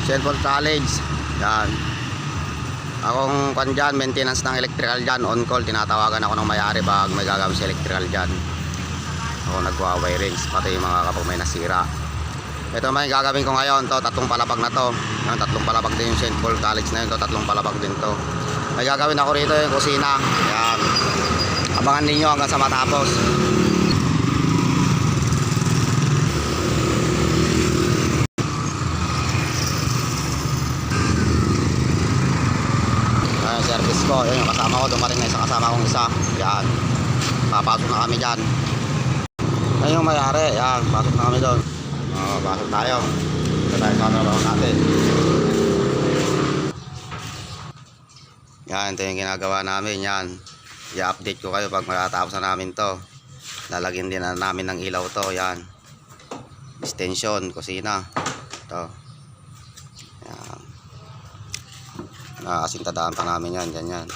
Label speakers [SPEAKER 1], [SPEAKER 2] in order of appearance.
[SPEAKER 1] Cellphone College. Yan. Akong kan dyan, maintenance ng electrical dyan. On call, tinatawagan ako ng may-ari pag may gagawin sa electrical dyan. Ako nagwa-wirings, pati yung mga kapag may nasira. Ito may gagawin ko ngayon. To, tatlong palapag na to. Yan, tatlong palapag din yung Cellphone College na yun. To, tatlong palapag din to. May gagawin ako rito yung kusina. Yan. Abangan ninyo hanggang sa matapos. Service ko, yun yung kasama ko, dumating na isang kasama kong isa. Yan, papasok na kami dyan. Ayun yung mayari, yan, pasok na kami doon. Pasok tayo. Ito tayo sa trabaho natin. Yan, ito yung ginagawa namin. Yan, i-update ko kayo pag matatapos na namin to. Lalagyan din na namin ng ilaw to. Yan, extension, kusina. Ito. Yan, nakasintadaan pa namin yan, ganyan.